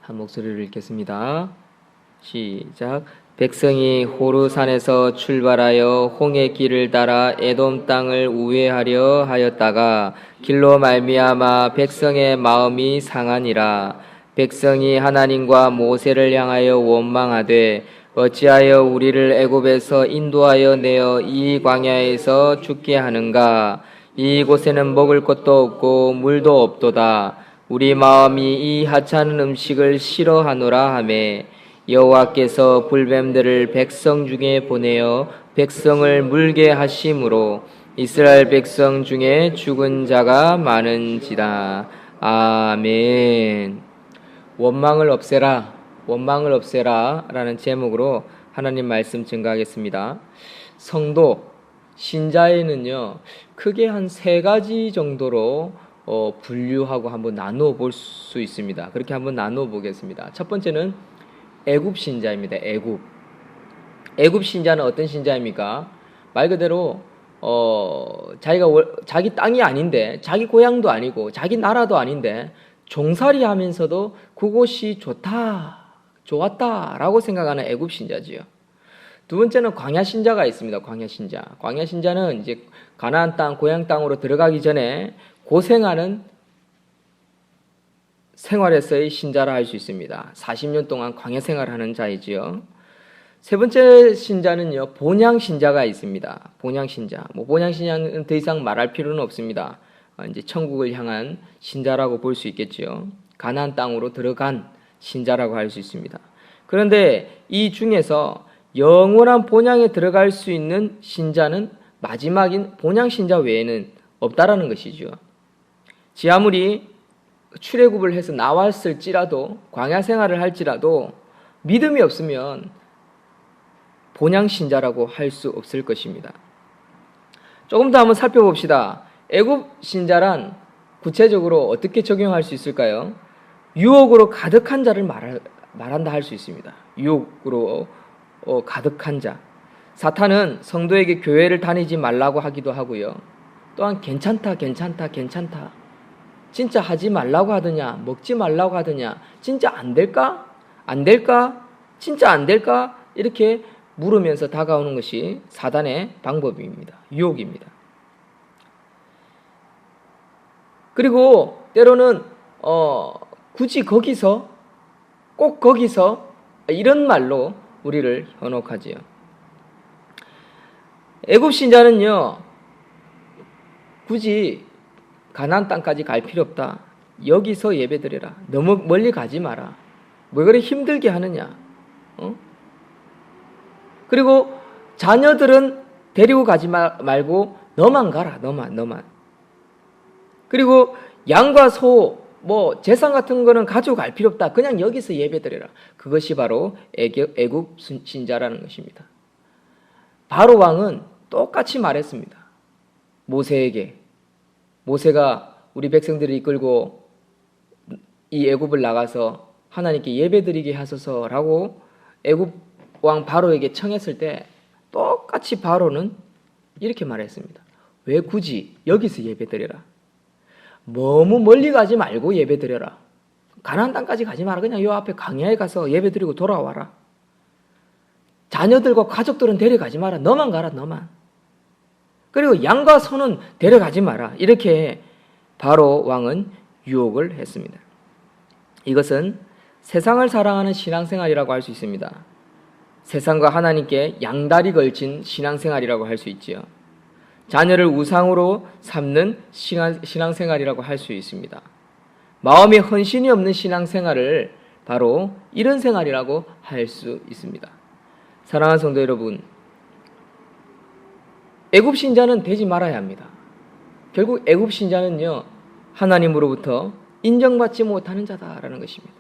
한 목소리를 읽겠습니다. 시작. 백성이 호르산에서 출발하여 홍해 길을 따라 에돔 땅을 우회하려 하였다가 길로 말미암아 백성의 마음이 상하니라. 백성이 하나님과 모세를 향하여 원망하되 어찌하여 우리를 애굽에서 인도하여 내어 이 광야에서 죽게 하는가? 이곳에는 먹을 것도 없고 물도 없도다. 우리 마음이 이 하찮은 음식을 싫어하노라 하매 여호와께서 불뱀들을 백성 중에 보내어 백성을 물게 하심으로 이스라엘 백성 중에 죽은 자가 많은지라. 아멘. 원망을 없애라, 원망을 없애라 라는 제목으로 하나님 말씀 증거하겠습니다. 성도, 신자에는요 크게 한 3가지 정도로 분류하고 한번 나누어 볼 수 있습니다. 그렇게 한번 나누어 보겠습니다. 첫 번째는 애굽 신자입니다. 애굽 신자는 어떤 신자입니까? 말 그대로 자기 땅이 아닌데, 자기 고향도 아니고 자기 나라도 아닌데 종살이 하면서도 그곳이 좋았다라고 생각하는 애굽 신자지요. 두 번째는 광야 신자가 있습니다. 광야 신자는 이제 가나안 땅, 고향 땅으로 들어가기 전에 고생하는 생활에서의 신자라 할 수 있습니다. 40년 동안 광야 생활하는 자이지요. 세 번째 신자는요, 본향 신자가 있습니다. 본향 신자. 본향 신자는 더 이상 말할 필요는 없습니다. 이제 천국을 향한 신자라고 볼 수 있겠지요. 가나안 땅으로 들어간 신자라고 할 수 있습니다. 그런데 이 중에서 영원한 본향에 들어갈 수 있는 신자는 마지막인 본향 신자 외에는 없다라는 것이죠. 지 아무리 출애굽을 해서 나왔을지라도, 광야 생활을 할지라도 믿음이 없으면 본향 신자라고 할 수 없을 것입니다. 조금 더 한번 살펴봅시다. 애굽 신자란 구체적으로 어떻게 적용할 수 있을까요? 유혹으로 가득한 자를 말한다 할 수 있습니다. 유혹으로 가득한 자. 사탄은 성도에게 교회를 다니지 말라고 하기도 하고요. 또한 괜찮다. 진짜 하지 말라고 하더냐? 먹지 말라고 하더냐? 진짜 안 될까? 진짜 안 될까? 이렇게 물으면서 다가오는 것이 사단의 방법입니다. 유혹입니다. 그리고 때로는 굳이 꼭 거기서 이런 말로 우리를 현혹하지요. 애굽 신자는요, 굳이 가나안 땅까지 갈 필요 없다. 여기서 예배드려라. 너무 멀리 가지 마라. 왜 그래 힘들게 하느냐? 그리고 자녀들은 데리고 가지 말고 너만 가라. 너만. 그리고 양과 소, 재산 같은 거는 가지고 갈 필요 없다. 그냥 여기서 예배드려라. 그것이 바로 애굽 신자라는 것입니다. 바로 왕은 똑같이 말했습니다. 모세가 우리 백성들을 이끌고 이 애굽을 나가서 하나님께 예배드리게 하소서라고 애굽 왕 바로에게 청했을 때 똑같이 바로는 이렇게 말했습니다. 왜 굳이 여기서 예배드려라? 너무 멀리 가지 말고 예배드려라. 가나안 땅까지 가지 마라. 그냥 요 앞에 광야에 가서 예배드리고 돌아와라. 자녀들과 가족들은 데려가지 마라. 너만 가라. 그리고 양과 소는 데려가지 마라. 이렇게 바로 왕은 유혹을 했습니다. 이것은 세상을 사랑하는 신앙생활이라고 할 수 있습니다. 세상과 하나님께 양다리 걸친 신앙생활이라고 할 수 있지요. 자녀를 우상으로 삼는 신앙생활이라고 할 수 있습니다. 마음에 헌신이 없는 신앙생활을 바로 이런 생활이라고 할 수 있습니다. 사랑하는 성도 여러분, 애굽 신자는 되지 말아야 합니다. 결국 애굽 신자는요, 하나님으로부터 인정받지 못하는 자다라는 것입니다.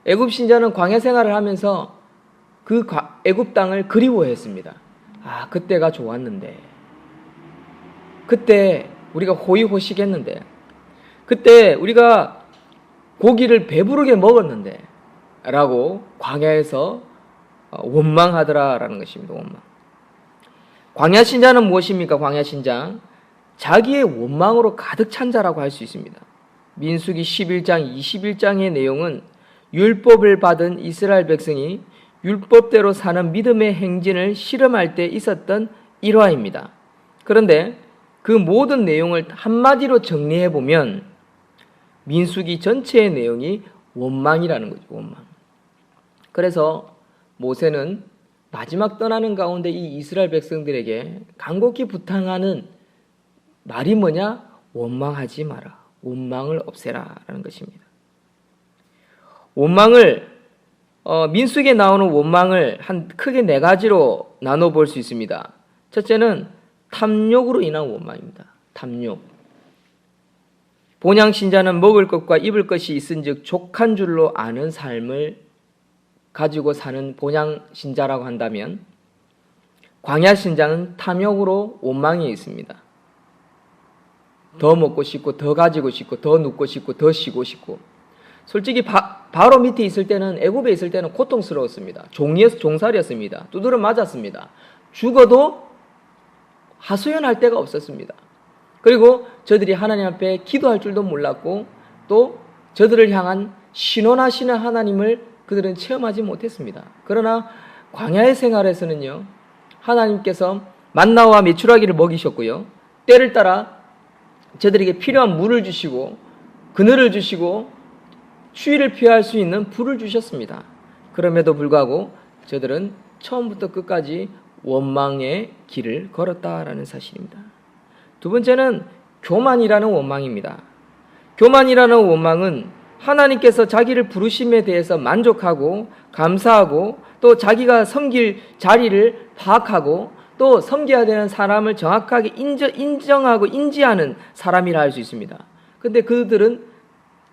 애굽 신자는 광야 생활을 하면서 그 애굽 땅을 그리워했습니다. 그때가 좋았는데, 그때 우리가 호의호식했는데, 그때 우리가 고기를 배부르게 먹었는데 라고 광야에서 원망하더라라는 것입니다. 원망. 광야 신자는 무엇입니까? 광야 신자, 자기의 원망으로 가득 찬 자라고 할 수 있습니다. 민수기 11장 21장의 내용은 율법을 받은 이스라엘 백성이 율법대로 사는 믿음의 행진을 실험할 때 있었던 일화입니다. 그런데 그 모든 내용을 한마디로 정리해 보면 민수기 전체의 내용이 원망이라는 거죠. 원망. 그래서 모세는 마지막 떠나는 가운데 이 이스라엘 백성들에게 간곡히 부탁하는 말이 뭐냐? 원망하지 마라. 원망을 없애라 라는 것입니다. 원망을 민수기에 나오는 원망을 크게 네 가지로 나눠 볼 수 있습니다. 첫째는 탐욕으로 인한 원망입니다. 탐욕. 본향 신자는 먹을 것과 입을 것이 있은즉 족한 줄로 아는 삶을 가지고 사는 본향 신자라고 한다면, 광야 신자는 탐욕으로 원망이 있습니다. 더 먹고 싶고, 더 가지고 싶고, 더 눕고 싶고, 더 쉬고 싶고. 솔직히 바로 밑에 있을 때는, 애굽에 있을 때는 고통스러웠습니다. 종살이었습니다. 두드려 맞았습니다. 죽어도 하소연할 데가 없었습니다. 그리고 저들이 하나님 앞에 기도할 줄도 몰랐고, 또 저들을 향한 신원하시는 하나님을 그들은 체험하지 못했습니다. 그러나 광야의 생활에서는요, 하나님께서 만나와 메추라기를 먹이셨고요, 때를 따라 저들에게 필요한 물을 주시고 그늘을 주시고 추위를 피할 수 있는 불을 주셨습니다. 그럼에도 불구하고 저들은 처음부터 끝까지 원망의 길을 걸었다라는 사실입니다. 두 번째는 교만이라는 원망입니다. 교만이라는 원망은 하나님께서 자기를 부르심에 대해서 만족하고 감사하고, 또 자기가 섬길 자리를 파악하고, 또 섬겨야 되는 사람을 정확하게 인정하고 인지하는 사람이라 할 수 있습니다. 그런데 그들은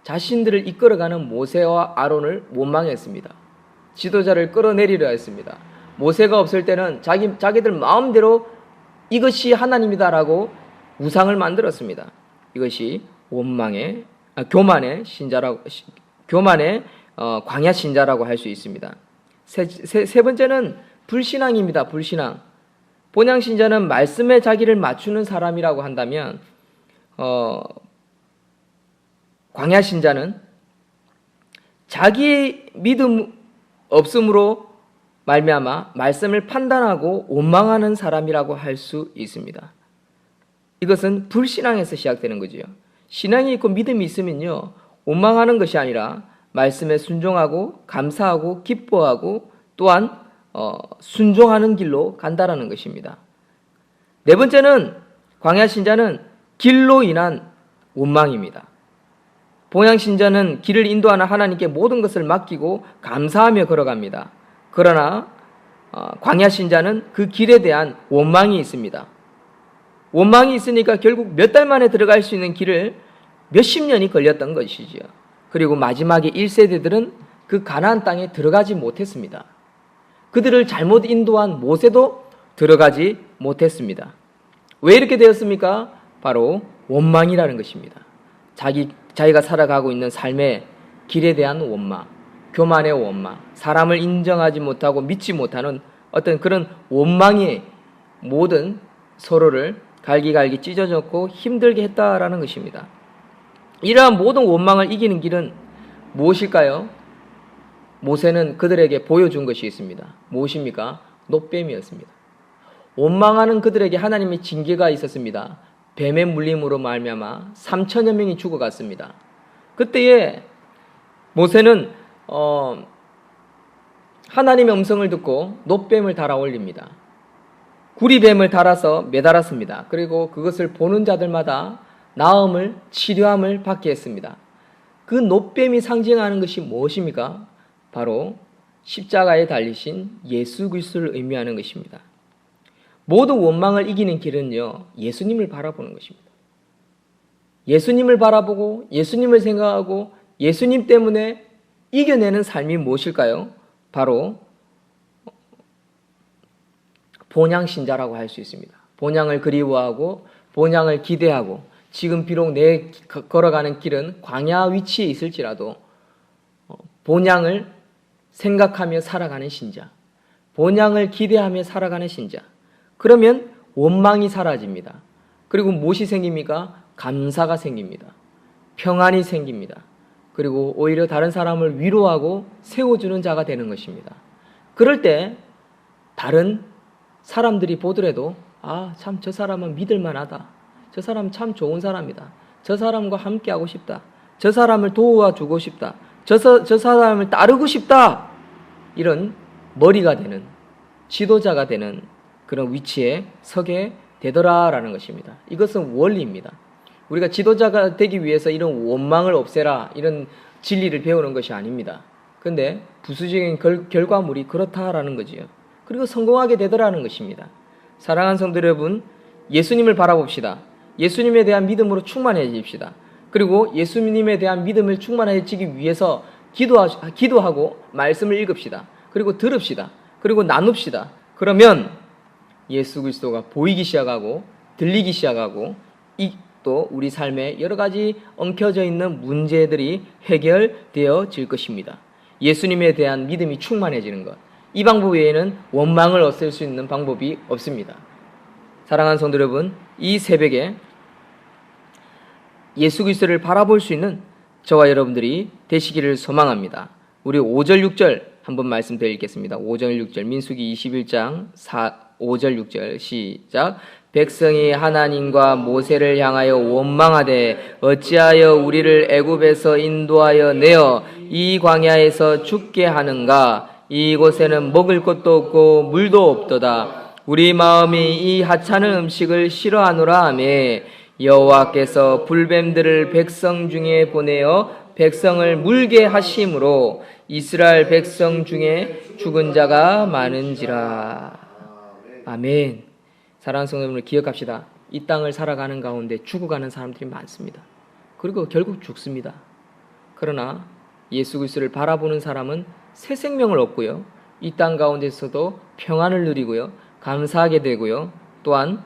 자신들을 이끌어가는 모세와 아론을 원망했습니다. 지도자를 끌어내리려 했습니다. 모세가 없을 때는 자기들 마음대로 이것이 하나님이다라고 우상을 만들었습니다. 이것이 교만의 신자라고, 교만의 광야 신자라고 할 수 있습니다. 세 번째는 불신앙입니다. 불신앙. 본향 신자는 말씀에 자기를 맞추는 사람이라고 한다면, 광야 신자는 자기 믿음 없음으로 말미암아 말씀을 판단하고 원망하는 사람이라고 할 수 있습니다. 이것은 불신앙에서 시작되는 거지요. 신앙이 있고 믿음이 있으면요, 원망하는 것이 아니라 말씀에 순종하고 감사하고 기뻐하고 또한 순종하는 길로 간다라는 것입니다. 네 번째는 광야 신자는 길로 인한 원망입니다. 본향 신자는 길을 인도하는 하나님께 모든 것을 맡기고 감사하며 걸어갑니다. 그러나 광야 신자는 그 길에 대한 원망이 있습니다. 원망이 있으니까 결국 몇 달 만에 들어갈 수 있는 길을 몇십 년이 걸렸던 것이지요. 그리고 마지막에 1세대들은 그 가나안 땅에 들어가지 못했습니다. 그들을 잘못 인도한 모세도 들어가지 못했습니다. 왜 이렇게 되었습니까? 바로 원망이라는 것입니다. 자기가 살아가고 있는 삶의 길에 대한 원망, 교만의 원망, 사람을 인정하지 못하고 믿지 못하는 어떤 그런 원망이 모든 서로를 갈기갈기 찢어졌고 힘들게 했다라는 것입니다. 이러한 모든 원망을 이기는 길은 무엇일까요? 모세는 그들에게 보여준 것이 있습니다. 무엇입니까? 놋뱀이었습니다. 원망하는 그들에게 하나님의 징계가 있었습니다. 뱀의 물림으로 말미암아 3천여 명이 죽어갔습니다. 그때에 모세는 하나님의 음성을 듣고 놋뱀을 달아 올립니다. 구리뱀을 달아서 매달았습니다. 그리고 그것을 보는 자들마다 나음을, 치료함을 받게 했습니다. 그 놋뱀이 상징하는 것이 무엇입니까? 바로 십자가에 달리신 예수 그리스도를 의미하는 것입니다. 모든 원망을 이기는 길은요, 예수님을 바라보는 것입니다. 예수님을 바라보고 예수님을 생각하고 예수님 때문에 이겨내는 삶이 무엇일까요? 바로 본향 신자라고 할 수 있습니다. 본향을 그리워하고 본향을 기대하고, 지금 비록 내 걸어가는 길은 광야 위치에 있을지라도 본향을 생각하며 살아가는 신자, 본향을 기대하며 살아가는 신자, 그러면 원망이 사라집니다. 그리고 무엇이 생깁니까? 감사가 생깁니다. 평안이 생깁니다. 그리고 오히려 다른 사람을 위로하고 세워주는 자가 되는 것입니다. 그럴 때 다른 사람들이 보더라도 참 저 사람은 믿을만하다. 저 사람 참 좋은 사람이다. 저 사람과 함께하고 싶다. 저 사람을 도와주고 싶다. 저 사람을 따르고 싶다. 이런 머리가 되는, 지도자가 되는 그런 위치에 서게 되더라라는 것입니다. 이것은 원리입니다. 우리가 지도자가 되기 위해서 이런 원망을 없애라, 이런 진리를 배우는 것이 아닙니다. 그런데 부수적인 결과물이 그렇다라는 거지요. 그리고 성공하게 되더라는 것입니다. 사랑하는 성도 여러분, 예수님을 바라봅시다. 예수님에 대한 믿음으로 충만해집시다. 그리고 예수님에 대한 믿음을 충만해지기 위해서 기도하고 말씀을 읽읍시다. 그리고 들읍시다. 그리고 나눕시다. 그러면 예수 그리스도가 보이기 시작하고 들리기 시작하고 또 우리 삶에 여러 가지 엉켜져 있는 문제들이 해결되어질 것입니다. 예수님에 대한 믿음이 충만해지는 것. 이 방법 외에는 원망을 없앨 수 있는 방법이 없습니다. 사랑하는 성도 여러분, 이 새벽에 예수 그리스도를 바라볼 수 있는 저와 여러분들이 되시기를 소망합니다. 우리 5절 6절 한번 말씀드리겠습니다. 5절 6절 민수기 21장 5절 6절 시작. 백성이 하나님과 모세를 향하여 원망하되 어찌하여 우리를 애굽에서 인도하여 내어 이 광야에서 죽게 하는가. 이곳에는 먹을 것도 없고 물도 없도다. 우리 마음이 이 하찮은 음식을 싫어하노라 하며 여호와께서 불뱀들을 백성 중에 보내어 백성을 물게 하심으로 이스라엘 백성 중에 죽은 자가 많은지라. 아멘. 사랑하는 성도 여러분을 기억합시다. 이 땅을 살아가는 가운데 죽어가는 사람들이 많습니다. 그리고 결국 죽습니다. 그러나 예수 그리스도를 바라보는 사람은 새 생명을 얻고요. 이 땅 가운데서도 평안을 누리고요. 감사하게 되고요. 또한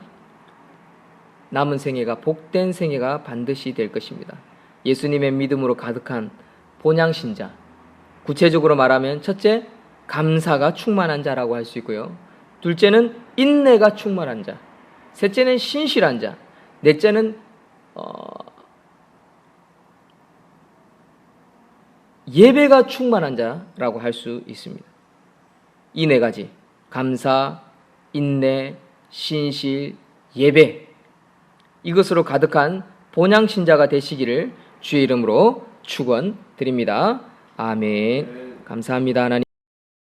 남은 생애가 복된 생애가 반드시 될 것입니다. 예수님의 믿음으로 가득한 본향신자. 구체적으로 말하면 첫째, 감사가 충만한 자라고 할 수 있고요. 둘째는 인내가 충만한 자. 셋째는 신실한 자. 넷째는 예배가 충만한 자라고 할 수 있습니다. 이 네 가지. 감사, 인내, 신실, 예배. 이것으로 가득한 본향신자가 되시기를 주의 이름으로 축원드립니다. 아멘. 감사합니다, 하나님.